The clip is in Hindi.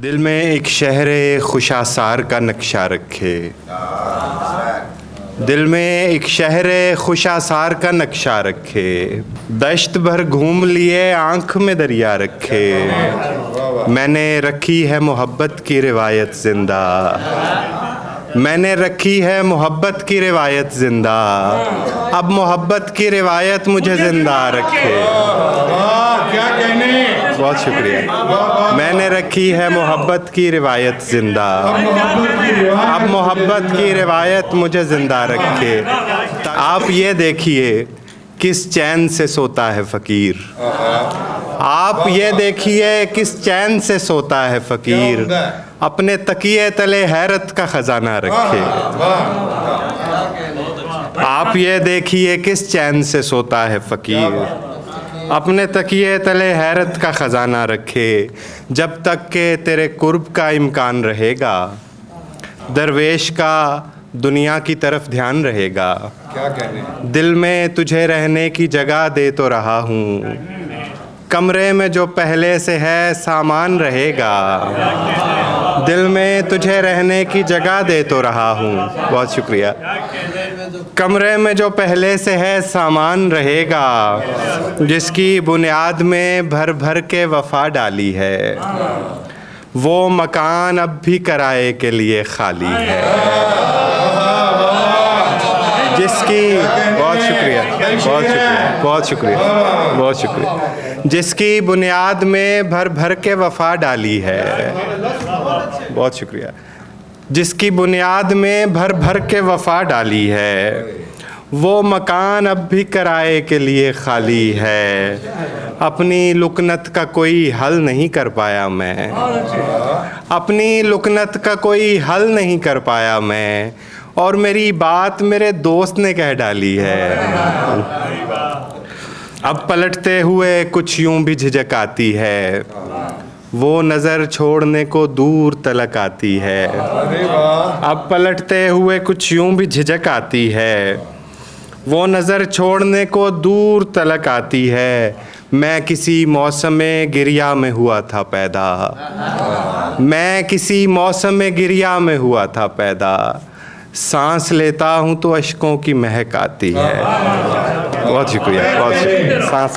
दिल में एक शहर खुशासार का नक्शा रखे। दिल में एक शहर खुशासार का नक्शा रखे। दश्त भर घूम लिए आँख में दरिया रखे। मैंने रखी है मोहब्बत की रिवायत ज़िंदा। मैंने रखी है मोहब्बत की रिवायत ज़िंदा। अब मोहब्बत की रिवायत मुझे ज़िंदा रखे। क्या कहने। बहुत शुक्रिया। मैंने रखी है मोहब्बत की रिवायत ज़िंदा। अब मोहब्बत की रिवायत मुझे ज़िंदा रखे। आप ये देखिए किस चैन से सोता है फ़कीर। आप ये देखिए किस चैन से सोता है फ़कीर। अपने तकिए तले हैरत का ख़जाना रखे। आप ये देखिए किस चैन से सोता है फ़कीर। अपने तकिए तले हैरत का ख़जाना रखे। जब तक के तेरे कुर्ब का इम्कान रहेगा, दरवेश का दुनिया की तरफ ध्यान रहेगा। क्या कहने। दिल में तुझे रहने की जगह दे तो रहा हूँ। कमरे में जो पहले से है सामान रहेगा। दिल में तुझे रहने की जगह दे तो रहा हूँ। बहुत शुक्रिया। कमरे में जो पहले से है सामान रहेगा। जिसकी बुनियाद में भर भर के वफ़ा डाली है, वो मकान अब भी किराए के लिए खाली है। जिसकी बहुत शुक्रिया, बहुत शुक्रिया, बहुत शुक्रिया, बहुत शुक्रिया। जिसकी बुनियाद में भर भर के वफ़ा डाली है। बहुत शुक्रिया। जिसकी बुनियाद में भर भर के वफ़ा डाली है, वो मकान अब भी किराए के लिए खाली है। अपनी लुकनत का कोई हल नहीं कर पाया मैं। अपनी लुकनत का कोई हल नहीं कर पाया मैं। और मेरी बात मेरे दोस्त ने कह डाली है। अब पलटते हुए कुछ यूं भी झिझक आती है। वो नज़र छोड़ने को दूर तलक आती है। अब पलटते हुए कुछ यूं भी झिझक आती है। वो नज़र छोड़ने को दूर तलक आती है। मैं किसी मौसम गिरिया में हुआ था पैदा। मैं किसी मौसम गिरिया में हुआ था पैदा। सांस लेता हूँ तो अश्कों की महक आती है। बहुत शुक्रिया, बहुत शुक्रिया। सांस